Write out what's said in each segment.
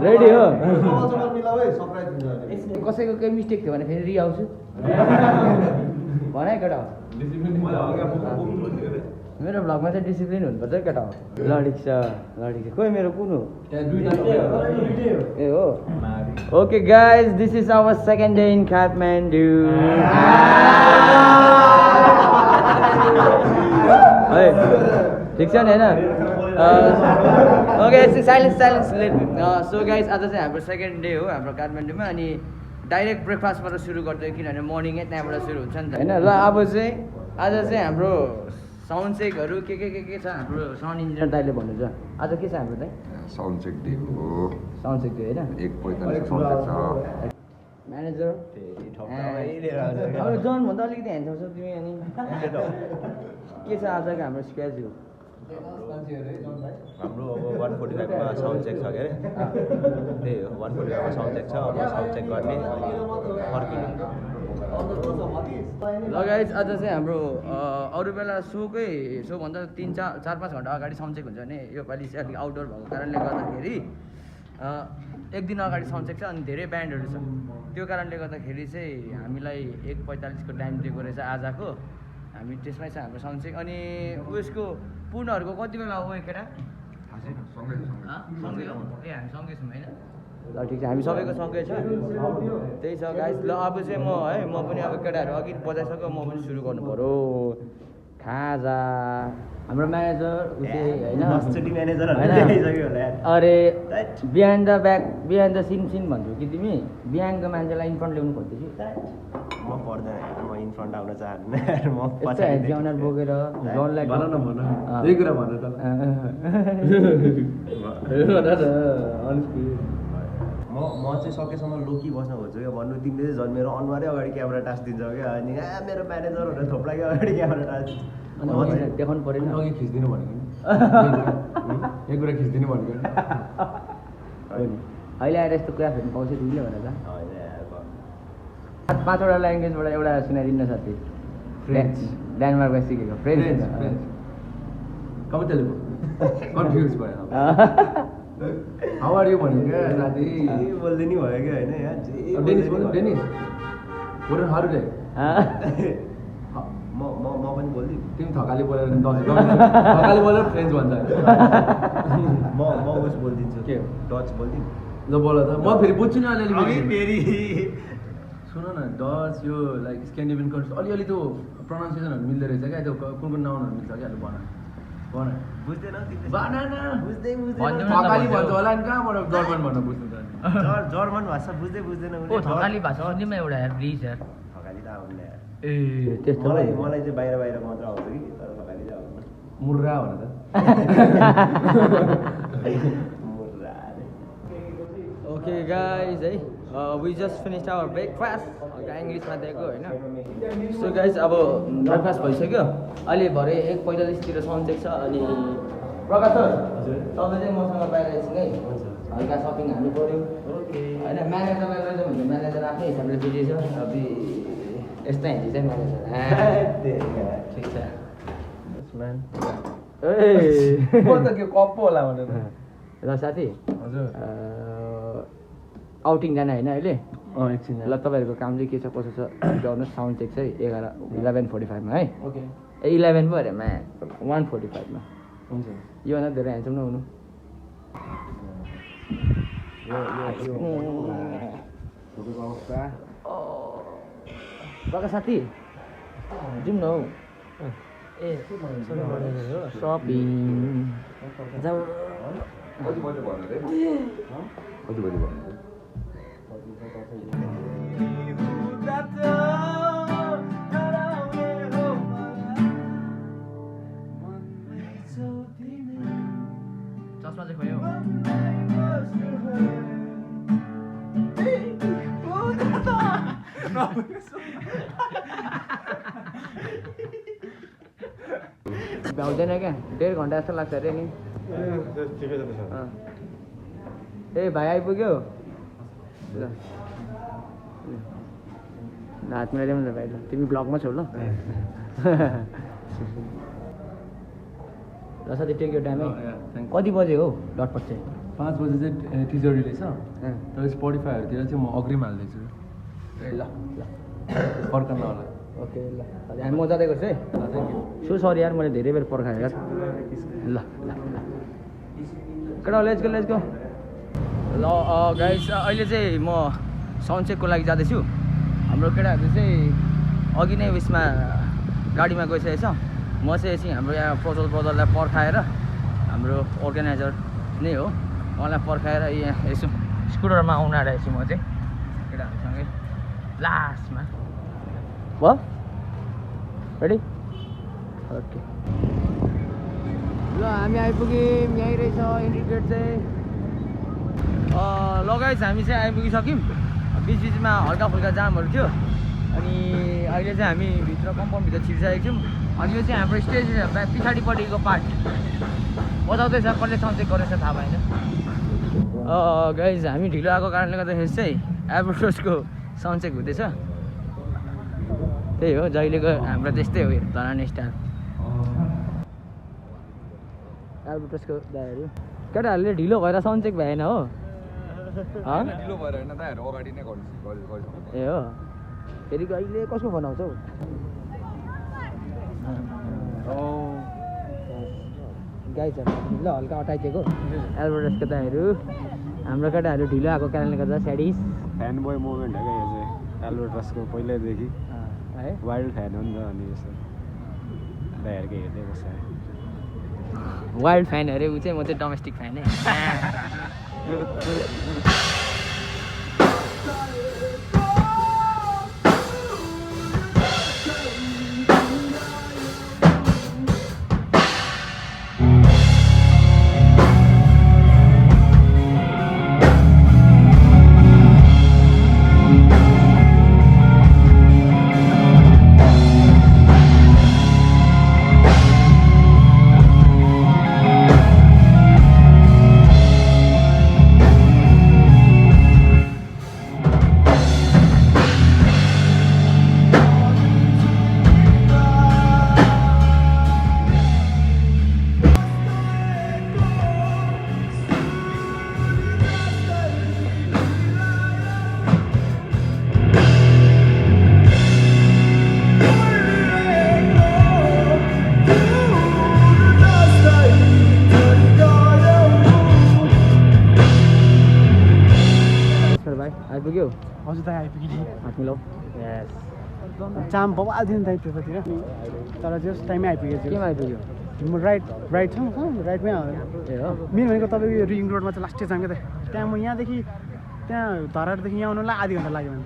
ready हो कसैको केही मिस्टेक थियो भने फेरि रिआउँछु भन है केटा मेरो भ्लगमा चाहिँ डिसिप्लिन हुनुपर्छ केटा हो ल ठिक छ खोइ मेरो कुन हो ए हो okay guys this is our second day in Kathmandu है ठिक छ नि होइन ओके साइलेन्स सो गाइज आज चाहिँ हाम्रो सेकेन्ड डे हो हाम्रो काठमाडौँमा अनि डाइरेक्ट ब्रेकफास्टबाट सुरु गर्थ्यो किनभने मर्निङै त्यहाँबाट सुरु हुन्छ नि त होइन ल अब चाहिँ आज चाहिँ हाम्रो साउन्ड चेकहरू के छ हाम्रो साउन्ड इन्जिनियर दाइले भन्नुहुन्छ आज के छ हाम्रो दाइ साउन्ड चेक डे हो साउन्ड चेक डे होइन 1:45 साउन्ड चेक छ म्यानेजर अब जन भन्दा अलिकति ह्यान्ड छ तिमी अनि के छ आजको हाम्रो स्केड्युल हाम्रो अब 1:45 मा साउन्ड चेक छ के अरे त्यही हो 1:45 मा साउन्ड चेक छ अब साउन्ड चेक गर्ने अनि फर्किने ल गाइज आज चाहिँ हाम्रो अरू बेला सोभन्दा 4-5 घन्टा अगाडि साउन्ड चेक हुन्छ भने योपालि चाहिँ अलिक आउटडोर भएको कारणले गर्दाखेरि एक दिन अगाडि साउन्ड चेक छ अनि धेरै ब्यान्डहरू छ त्यो कारणले गर्दाखेरि चाहिँ हामीलाई 1:45 को टाइम दिएको रहेछ आजको हामी त्यसमै छ हाम्रो साउन्ड चेक अनि उयसको पूर्णहरूको कति बेला हो केटा सँगै हो ए हामी सँगै छौँ होइन ल ठिक छ हामी सबैको सँगै छ त्यही छ गाइस ल अब चाहिँ म पनि अब केटाहरू अघि बजाइसक्यो म पनि सुरु गर्नु पऱ्यो खाजा हाम्रो म्यानेजर होइन अरे behind the back behind the scene भन्छु कि तिमी बिहानको मान्छेलाई इन्फ्रन्ट ल्याउनु खोज्दैछु म पर्दैन म इन्फ्रन्ट आउन चाहन्छु म पछि ज्याउनार बोकेर जनलाई भन न यही कुरा भन त म चाहिँ सकेसम्म लोकी बस्न खोज्छु क्या भन्नु तिमीले चाहिँ झन् मेरो अनुहारै अगाडि क्यामेरा टाँसिदिन्छ क्या अनि मेरो म्यानेजर भनेर थोप्लाकै अगाडि क्यामेरा टाँसिदिन्छ देखाउनु परेन अघि खिच्दिनु भनेको नि एक कुरा खिच्दिनु भनेको नि अहिले आएर यस्तो कुरा फेर्नु पाउँछ तिमीले भनेर त 5वटा ल्याङ्ग्वेजबाट एउटा सुनाइदिनु साथी फ्रेन्च डेनमार्कमा सिकेको फ्रेन्च कम तेलुगु कन्फ्युज भयो हाउ आर यु भन्यो क्या साथी बोल्दै नि भयो क्या होइन यहाँ डेनिस बोल्नु डेनिस बोल्नु हरूले म पनि बोल्दिनँ तिमी थकाली बोलेर थकाली बोलेर फ्रेन्च भन्छ म उस बोलिदिन्छु के डच बोलिदिनु ल बोल त म फेरि बुझ्छु नि अलिअलि सुन न डच यो लाइक स्क्यान्डिनेभियन कन्ट्री अलिअलि त्यो प्रोनाउन्सिएसनहरू मिल्दो रहेछ क्या त्यो कुन नाउनहरू मिल्छ क्या भन बुझ्दैन थकाली भन्छ होला नि कहाँबाट जर्मन भन्न बुझ्नु त जर्मन भाषा बुझ्दैन थकाली भाषा अन्यमा एउटा रिस यार थकाली त आउनु ए त्यस्तो मलाई चाहिँ बाहिर मात्र आउँछ कि तर थकाली चाहिँ आउँदैन मुर्रा भन त ओके गाइज है we just finished our breakfast इङ्ग्लिसमा दिएको होइन सो गाइज अब ब्रेकफास्ट भइसक्यो अहिले भरे 1:45 साउन्ड चेक छ अनि प्रकाश सर तपाईँ चाहिँ मसँग बाहिर एकछिन है हल्का सपिङ हाल्नु पऱ्यो होइन म्यानेजरलाई लैजाउँ भने म्यानेजर आफ्नै हिसाबले बिजी छ अब यस्तै हिँड्छ चाहिँ म्यानेजर ठिक छ के कप्पो होला भनेर र साथी हजुर आउटिङ जाने होइन अहिले एकछिन ल तपाईँहरूको काम चाहिँ के छ कसो छ गर्नुहोस् साउन्ड चेक चाहिँ 11:45 मा है ओके ए 11 पो अरे म्या 1:45 मा हुन्छ योभन्दा धेरै ह्यान्डसम नहुनु बका साथी जाउँ न हौ ए सपिङ जाउँ कति बजे भन्नु रे कति बजे भन्नु चस्मा चाहिँ खोयो भ्याउँदैन क्या 1.5 घन्टा जस्तो लाग्छ अरे नि ए भाइ आइपुग्यो ल हात मिलाइदिउँ न भाइ ल तिमी ब्लगमा छौ ल ल साथी टेक यो टाइम है थ्याङ्क कति बजे हो डटपट चाहिँ 5 बजे चाहिँ टिजर रिलिज छ तर स्पोटिफाईहरूतिर चाहिँ म अग्रिम हाल्दैछु ए ल ल फर्कन होला ओके ल ध्यान म जाँदै गर्छु है थ्याङ्क यू सो सरी यार मैले धेरै बेर पर्खाएँ यार ल ल केटा लेट्स गो ल गाइस अहिले चाहिँ म साउन्ड चेकको लागि जाँदैछु हाम्रो केटाहरू चाहिँ अघि नै उयसमा गाडीमा गइसकेको छ म चाहिँ एकछिन हाम्रो यहाँ प्रज्वल ब्रदरलाई पर्खाएर हाम्रो अर्गनाइजर नै हो उहाँलाई पर्खाएर यहाँ यसो स्कुटरमा आउन आइरहेको छु म चाहिँ केटाहरूसँगै लास्टमा भयो रेडी ओके ल हामी आइपुग्यौँ यहीँ रहेछ इन्ट्री गेट चाहिँ लगाइस हामी चाहिँ आइपुगिसक्यौँ बिचमा हल्का फुल्का जामहरू थियो अनि अहिले चाहिँ हामी भित्र कम्पाउन्डभित्र छिरिसकेको छौँ अनि यो चाहिँ हाम्रो स्टेज पछाडिपट्टिको पार्ट बजाउँदैछ कसले साउन्ड चेक गरेछ थाहा भएन गाइज हामी ढिलो आएको कारणले गर्दाखेरि चाहिँ एल्बर्टसको साउन्ड चेक हुँदैछ त्यही हो जहिलेको हाम्रो त्यस्तै हो धरान स्टाइल एल्बर्टसको दाहरू केटाहरूले ढिलो भएर साउन्ड चेक भएन हो ढिलो भएर होइन दाइहरू अगाडि नै ए हो फेरि अहिले कसको फोन आउँछ हौ गाई छ ल हल्का अटाइदिएको एल्बर्टसको दाहरू हाम्रो केटाहरू ढिलो आएको कारणले गर्दा स्याडिस फ्यान बोय मोमेन्ट हो क्या यो चाहिँ एल्बर्टसको पहिल्यैदेखि है वाइल्ड फ्यान हो नि त अनि यसो दाइहरूकै हेर्दै बस्छ वाइल्ड फ्यान अरे ऊ चाहिँ म चाहिँ डोमेस्टिक फ्यान है आइपुग्यो हजुर दाइ आइपुग्यो हात मिलाऊ यस जाम बबाल थियो नि दाइ त्यतातिर तर जस टाइममै आइपुगेको थियो केमा आइपुग्यो म राइट छ राइटमै आयो ए हो मेन भनेको तपाईँको यो रिङ रोडमा चाहिँ लास्टै जान्छ क्या त्यहाँ म यहाँदेखि त्यहाँ धरारदेखि यहाँ आउनुलाई आधी घन्टा लाग्यो भने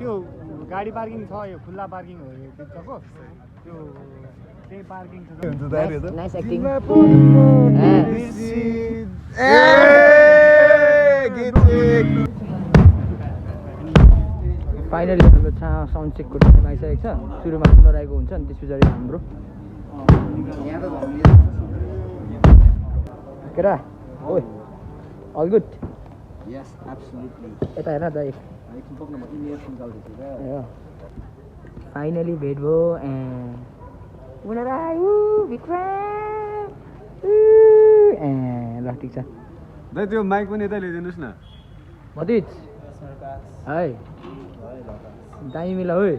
त्यो गाडी पार्किङ छ यो खुल्ला पार्किङ हो यो बिचको त्यो त्यही पार्किङ छ नाइस एक्टिङ फाइनली हाम्रो साउन्ड चेकको टाइम आइसकेको छ सुरुमा सुनाइरहेको हुन्छ अनि त्यस पछाडि हाम्रो केटा ओइ अल गुड यस एब्सोल्युटली यता हेर दाइ फाइनली भेट भयो ल ठिक छ दाइ त्यो माइक पनि यता ल्याइदिनुहोस् न भतिज है दामी मिला है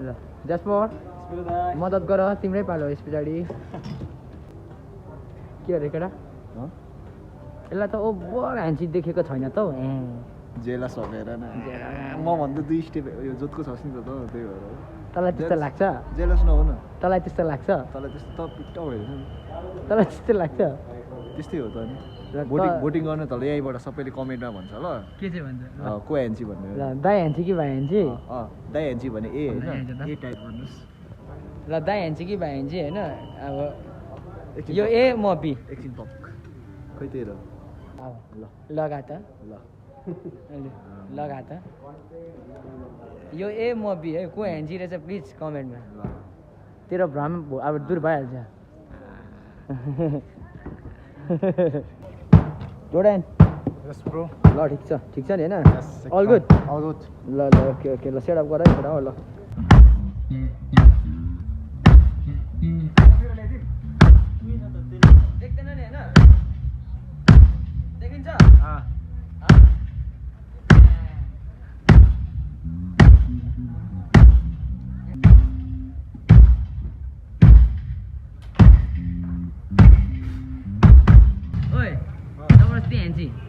ल जसपर मद्दत गर तिम्रै पालो यस पछाडि के अरे केटा यसलाई त ओभर ह्यान्सी देखेको छैन त हौ जेला सकेर न म भन्दा 2 स्टेप यो जोतको छ नि त त्यही भएर तँलाई त्यस्तो लाग्छ जेलस नहो न तँलाई त्यस्तो लाग्छ तँलाई त्यस्तो पिट्ट भइरहेछ नि तँलाई त्यस्तो लाग्छ त्यस्तै हो त नि र भोटिङ गर्न तँलाई यहीँबाट सबैले कमेन्टमा भन्छ ल के चाहिँ भन्छ को ह्यान्ची भन्ने दाई ह्यान्ची कि भाइ ह्यान्ची दाई ह्यान्ची भने ए होइन ए टाइप भन्नुहोस् ल दाई ह्यान्ची कि भाइ ह्यान्ची होइन अब यो ए म बी एकछिन पप खै त्यही र अब लगा त ल लगा त यो ए म बी है को ह्यान्ची रहेछ प्लिज कमेन्टमा ल तेरो भ्रम अब दूर भइहाल्छ जोर्डन यस ब्रो ल ठिक छ नि होइन अल गुड ल ओके ओके ल सेटअप गर है छोरा हो ल देख्दैन नि होइन देखिन्छ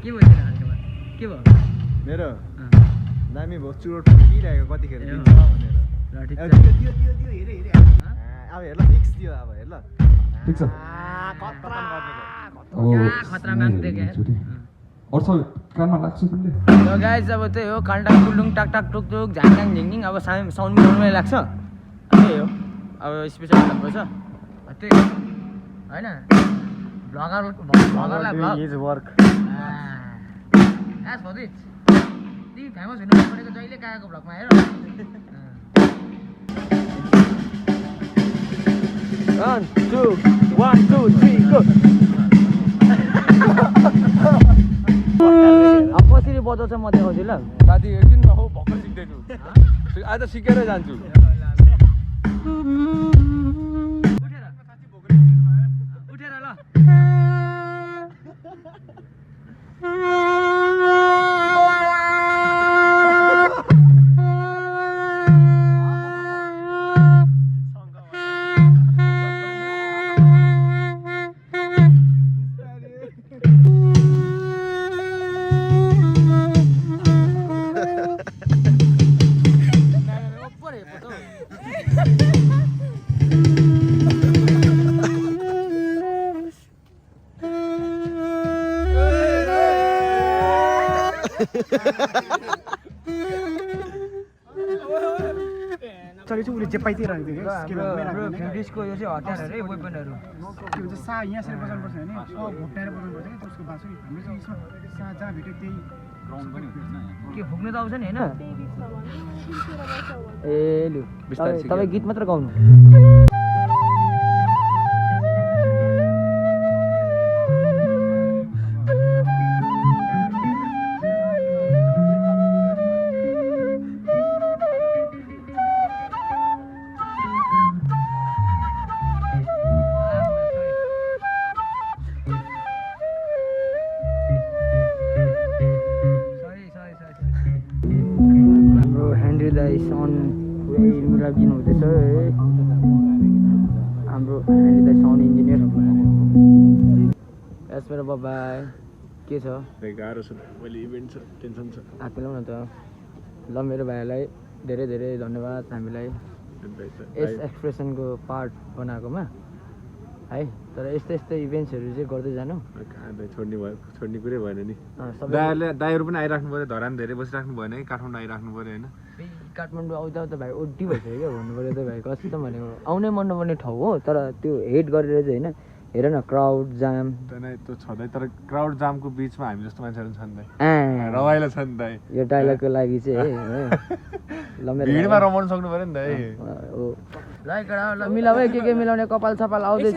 के भयो के भयो मेरो दामी भयो चुरोट ठोकिरहेको कतिखेर दिन्छ भनेर अब हेर ल फिक्स दियो अब हेर ल ठिक छ खतरा माग्दै क्या अरू सब कानमा लाग्छ पनि ल गाइस अब त्यही हो खाल्टाङ कुलुङ टाक टाक टुक टुक झाङझाङ झिङझिङ अब साउन्ड मिलाउनुलाई लाग्छ त्यही हो अब स्पेसल भएको छ त्यही हो होइन भ्लगरलाई vlog is work as for this तिमी फेमस हुनु परेको जहिले काको भ्लगमा हेर 1 2 3 गो अब कसरी बजाउँछ म देखाउँछु ल साथी एकदिन हो भर्खर सिक्दैछु आज सिकेरै जान्छु उठेर ल चले चाहिँ उसले जे पाइदिएर फेब्रिक्सको यो चाहिँ हतियारहरू है वेपनहरू के भन्छ सा यहाँ सर बजाउनुपर्छ भने घोप्टाएर बजाउनुपर्छ कि त्यसको बाँसुरी हाम्रो चाहिँ यसमा सा जहाँ भेट्यो त्यही ग्राउन्ड पनि के फुक्नु त आउँछ नि होइन ए लु तपाईँ गीत मात्र गाउनु मिलाइदिनु हुँदैछ है हाम्रो साउन्ड इन्जिनियर यस मेरो बाबाई के छ गाह्रो छ मैले इभेन्ट छ टेन्सन छ हात मिलाउन त ल मेरो भाइलाई धेरै धेरै धन्यवाद हामीलाई यस एक्सप्रेसनको पार्ट बनाएकोमा है तर यस्तै यस्तै इभेन्ट्सहरू चाहिँ गर्दै जानु छोड्ने कुरै भएन नि दाइहरू पनि आइराख्नु पऱ्यो धरान धेरै बसिराख्नु भएन है काठमाडौँ आइराख्नु पऱ्यो होइन काठमाडौँ आउँदा आउँदा भाइ ओडी भइसक्यो क्या भन्नु पऱ्यो त भाइ कस्तो भनेको आउनै मन नपर्ने ठाउँ हो तर त्यो हेट गरेर चाहिँ होइन हेर न क्राउड जाम त्यो छँदै तर क्राउड जामको बिचमा हामी जस्तो मान्छेहरू छन् त रमाइलो छ नि त यो डायलगको लागि चाहिँ ल भिडमा रमाउनु सक्नु पऱ्यो नि त हो ल ल मिलाऊ है के मिलाउने कपाल छपाल आउँदैछ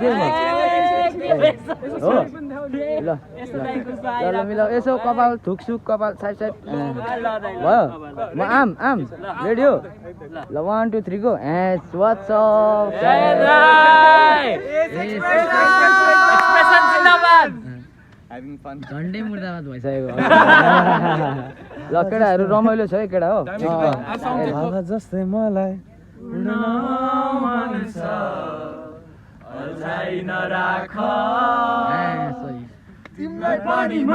हो ल ल मिलाऊ यसो कपाल थुकसुक कपाल साइड साइड भयो म आम रेडी हो ल 1 2 3 go S what's up expression जिन्दाबाद ह्याभिङ फन झन्डै मुर्दाबाद भइसकेको ल केटाहरू रमाइलो छ है केटा हो जस्तै मलाई तिमीलाई पनि म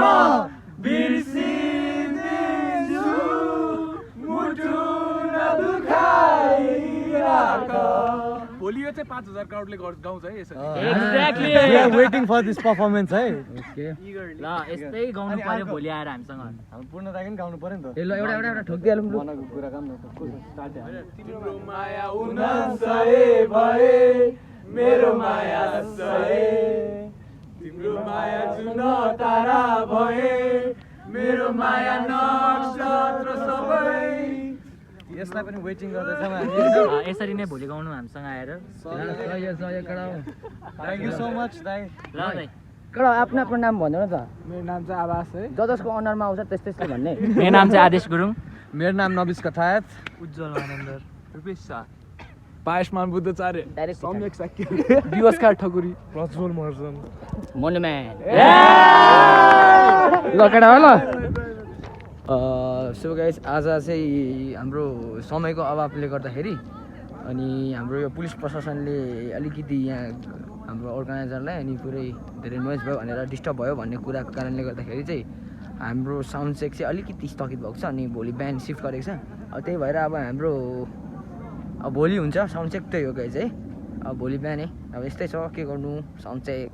बिर्सिदिन्छु मुटु नदुखाइरा भोलि यो चाहिँ 5000 क्राउडले गाउँछ है यसरी exactly We are waiting for this performance है ओके ल यस्तै गाउनु पर्यो भोलि आएर हामीसँग हाम्रो पूर्ण राखि नि गाउनु पर्यो नि त ए ल एउटा ठोकिदिहालौँ ब्रो मनको कुरा काम न स्टार्ट तिम्रो माया उन सहे भए मेरो माया सहे तिम्रो माया जुन तारा भए मेरो माया नक्षत्र सबै यसलाई पनि वेटिङ गर्दैछौँ हामी यसरी नै भोलि गाउनु हामीसँग आएर थ्याङ्क यू सो मच दाइ ल दाइ कडा आफ्नो आफ्नो नाम भन्नु न त मेरो नाम चाहिँ आवास है जसको अनुहारमा आउँछ त्यस्तै भन्ने मेरो नाम चाहिँ आदेश गुरुङ मेरो नाम नबिस कथायत उज्जवल आनन्द रुपेश शाह पायसमान बुद्धचार्य डाइरेक्ट सम्यक साक्य दिवसकार ठकुरी प्रज्वल महर्जन मोनुमेन्ट ल केटा हो ल सो गाइस आज चाहिँ हाम्रो समयको अभावले गर्दाखेरि अनि हाम्रो यो पुलिस प्रशासनले अलिकति यहाँ हाम्रो अर्गनाइजरलाई अनि पुरै धेरै नोइज भयो भनेर डिस्टर्ब भयो भन्ने कुराको कारणले गर्दाखेरि चाहिँ हाम्रो साउन्ड चेक चाहिँ अलिकति स्थगित भएको छ अनि भोलि बिहान सिफ्ट गरेको छ त्यही भएर अब हाम्रो भोलि हुन्छ साउन्ड चेक त्यही हो गाइस है अब भोलि बिहानै अब यस्तै छ के गर्नु साउन्ड चेक